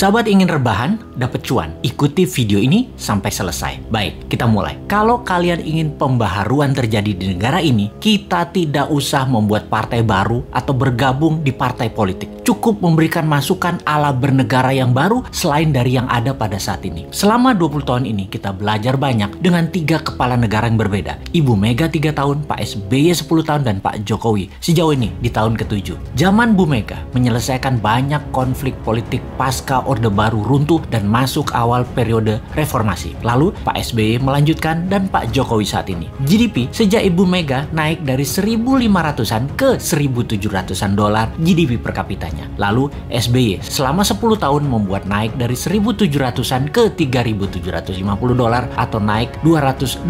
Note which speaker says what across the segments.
Speaker 1: Sahabat ingin rebahan, dapat cuan? Ikuti video ini sampai selesai. Baik, kita mulai. Kalau kalian ingin pembaharuan terjadi di negara ini, kita tidak usah membuat partai baru atau bergabung di partai politik. Cukup memberikan masukan ala bernegara yang baru selain dari yang ada pada saat ini. Selama 20 tahun ini kita belajar banyak dengan 3 kepala negara yang berbeda. Ibu Mega 3 tahun, Pak SBY 10 tahun, dan Pak Jokowi sejauh ini di tahun ke-7. Zaman Bu Mega menyelesaikan banyak konflik politik pasca Orde Baru runtuh dan masuk awal periode reformasi. Lalu Pak SBY melanjutkan dan Pak Jokowi saat ini. GDP sejak Ibu Mega naik dari 1.500-an ke 1.700-an dolar GDP per kapitanya. Lalu SBY selama 10 tahun membuat naik dari 1.700-an ke 3.750 dolar atau naik 220%.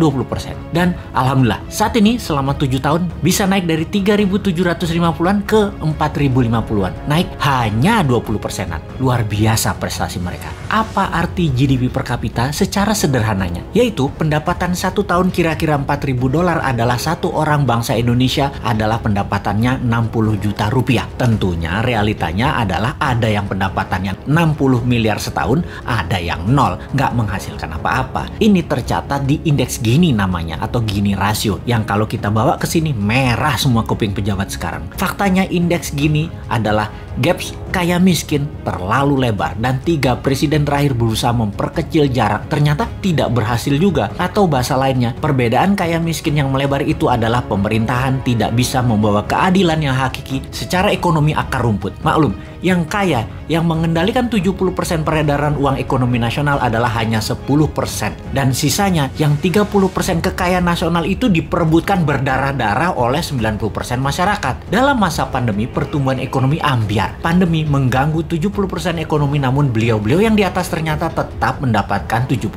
Speaker 1: Dan alhamdulillah saat ini selama 7 tahun bisa naik dari 3.750-an ke 4.050-an. Naik hanya 20%-an. Luar biasa prestasi mereka. Apa arti GDP per kapita secara sederhananya? Yaitu pendapatan 1 tahun kira-kira 4.000 dolar adalah satu orang bangsa Indonesia adalah pendapatannya 60 juta rupiah. Tentunya realitanya adalah ada yang pendapatannya 60 miliar setahun, ada yang nol, nggak menghasilkan apa-apa. Ini tercatat di indeks Gini namanya atau Gini rasio yang kalau kita bawa ke sini merah semua kuping pejabat sekarang. Faktanya indeks Gini adalah gaps kaya miskin terlalu lebar dan 3 presiden terakhir berusaha memperkecil jarak ternyata tidak berhasil juga. Atau bahasa lainnya, perbedaan kaya miskin yang melebar itu adalah pemerintahan tidak bisa membawa keadilan yang hakiki secara ekonomi akar rumput. Maklum, yang kaya yang mengendalikan 70% peredaran uang ekonomi nasional adalah hanya 10% dan sisanya yang 30% kekayaan nasional itu diperebutkan berdarah-darah oleh 90% masyarakat. Dalam masa pandemi, pertumbuhan ekonomi ambyar. Pandemi mengganggu 70% ekonomi, namun beliau-beliau yang di atas ternyata tetap mendapatkan 70%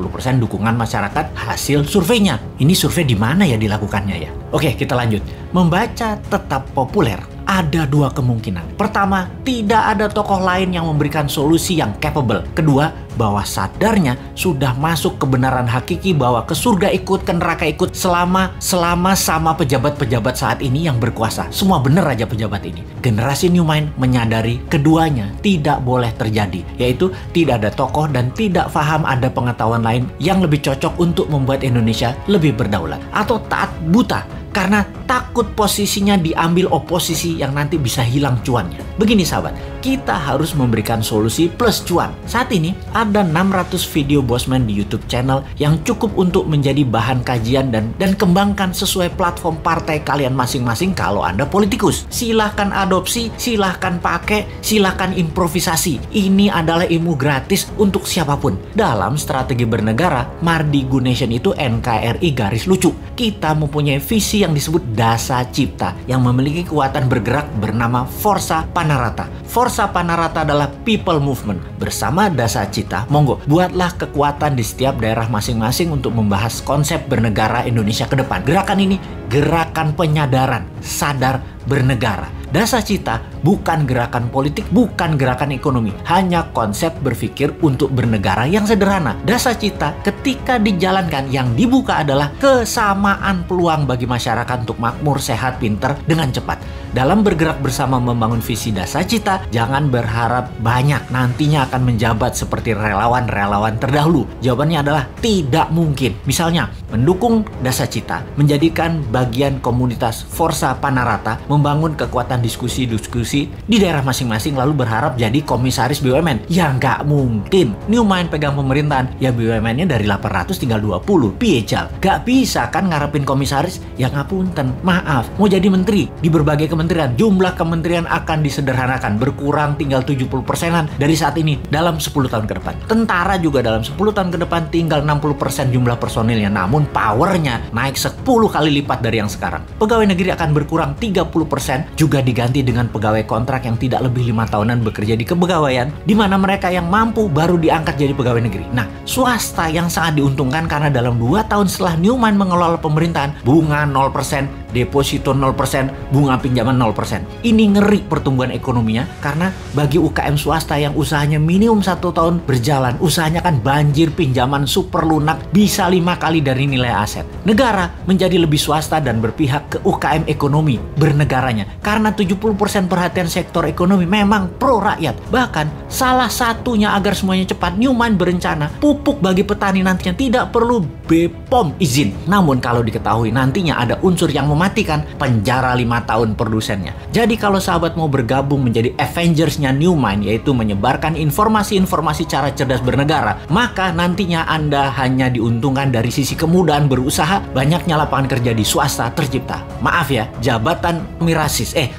Speaker 1: dukungan masyarakat hasil surveinya. Ini survei di mana ya dilakukannya ya? Oke, kita lanjut. Membaca tetap populer. Ada 2 kemungkinan. Pertama, tidak ada tokoh lain yang memberikan solusi yang capable. Kedua, bahwa sadarnya sudah masuk kebenaran hakiki bahwa ke surga ikut, ke neraka ikut selama sama pejabat-pejabat saat ini yang berkuasa. Semua bener aja pejabat ini. Generasi New Mind menyadari keduanya tidak boleh terjadi, yaitu tidak ada tokoh dan tidak paham ada pengetahuan lain yang lebih cocok untuk membuat Indonesia lebih berdaulat. Atau taat buta karena takut posisinya diambil oposisi yang nanti bisa hilang cuannya. Begini sahabat, kita harus memberikan solusi plus cuan. Saat ini ada 600 video Bosman di YouTube channel yang cukup untuk menjadi bahan kajian dan kembangkan sesuai platform partai kalian masing-masing kalau Anda politikus. Silahkan adopsi, silahkan pakai, silahkan improvisasi. Ini adalah ilmu gratis untuk siapapun. Dalam strategi bernegara, Mardi Gunation itu NKRI garis lucu. Kita mempunyai visi yang disebut Dasa Cipta yang memiliki kekuatan bergerak bernama Forza Panarata. Forza Panarata adalah people movement. Bersama Dasa Cipta, monggo buatlah kekuatan di setiap daerah masing-masing untuk membahas konsep bernegara Indonesia ke depan. Gerakan ini gerakan penyadaran, sadar bernegara. Dasa Cipta bukan gerakan politik, bukan gerakan ekonomi, hanya konsep berpikir untuk bernegara yang sederhana. Dasa Cipta ketika dijalankan yang dibuka adalah kesamaan peluang bagi masyarakat untuk makmur, sehat, pinter dengan cepat. Dalam bergerak bersama membangun visi Dasa Cipta, jangan berharap banyak nantinya akan menjabat seperti relawan-relawan terdahulu. Jawabannya adalah tidak mungkin. Misalnya, mendukung Dasa Cipta, menjadikan bagian komunitas Forza Panarata, membangun kekuatan diskusi-diskusi di daerah masing-masing lalu berharap jadi komisaris BUMN. Ya nggak mungkin. New Mind pegang pemerintahan, ya BUMN-nya dari 800 tinggal 20. Piejal. Gak bisa kan ngarepin komisaris? Ya ngapunten, maaf. Mau jadi menteri di berbagai kementerian, jumlah kementerian akan disederhanakan, berkurang tinggal 70%-an dari saat ini dalam 10 tahun ke depan. Tentara juga dalam 10 tahun ke depan tinggal 60% jumlah personilnya, namun powernya naik 10 kali lipat dari yang sekarang. Pegawai negeri akan berkurang 30%, juga diganti dengan pegawai kontrak yang tidak lebih 5 tahunan bekerja di kepegawaian, di mana mereka yang mampu baru diangkat jadi pegawai negeri. Nah, swasta yang sangat diuntungkan karena dalam 2 tahun setelah New Mind mengelola pemerintahan, bunga 0%, deposito 0%, bunga pinjaman 0%. Ini ngeri pertumbuhan ekonominya karena bagi UKM swasta yang usahanya minimum 1 tahun berjalan, usahanya kan banjir pinjaman super lunak bisa 5 kali dari nilai aset. Negara menjadi lebih swasta dan berpihak ke UKM ekonomi bernegaranya karena 70% perhatian sektor ekonomi memang pro rakyat. Bahkan salah satunya agar semuanya cepat, Newmine berencana pupuk bagi petani nantinya tidak perlu BPOM izin. Namun kalau diketahui nantinya ada unsur yang mematikan, penjara 5 tahun produsennya. Jadi kalau sahabat mau bergabung menjadi Avengers-nya Newmine, yaitu menyebarkan informasi-informasi cara cerdas bernegara, maka nantinya Anda hanya diuntungkan dari sisi kemudahan berusaha, banyaknya lapangan kerja di swasta tercipta. Maaf ya, jabatan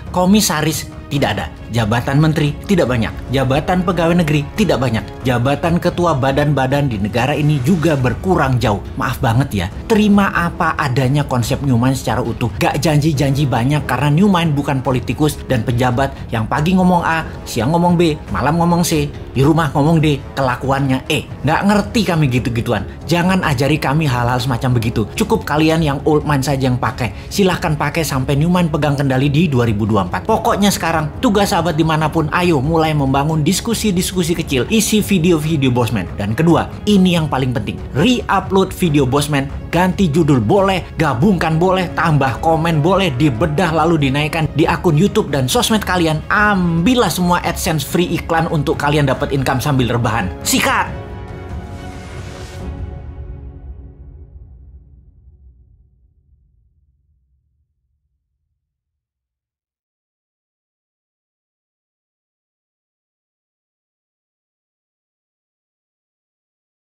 Speaker 1: komisaris tidak ada. Jabatan menteri tidak banyak. Jabatan pegawai negeri tidak banyak. Jabatan ketua badan-badan di negara ini juga berkurang jauh. Maaf banget ya. Terima apa adanya konsep Newmine secara utuh. Gak janji-janji banyak karena Newmine bukan politikus dan pejabat yang pagi ngomong A, siang ngomong B, malam ngomong C, di rumah ngomong D, kelakuannya E. Gak ngerti kami gitu-gituan. Jangan ajari kami hal-hal semacam begitu. Cukup kalian yang old mind saja yang pakai. Silahkan pakai sampai Newmine pegang kendali di 2024. Pokoknya sekarang tugas sahabat dimanapun, ayo mulai membangun diskusi-diskusi kecil, isi video-video Bosman. Dan kedua, ini yang paling penting, re-upload video Bosman, ganti judul boleh, gabungkan boleh, tambah komen boleh, dibedah lalu dinaikkan di akun YouTube dan sosmed kalian. Ambillah semua AdSense free iklan untuk kalian dapat income sambil rebahan. Sikat!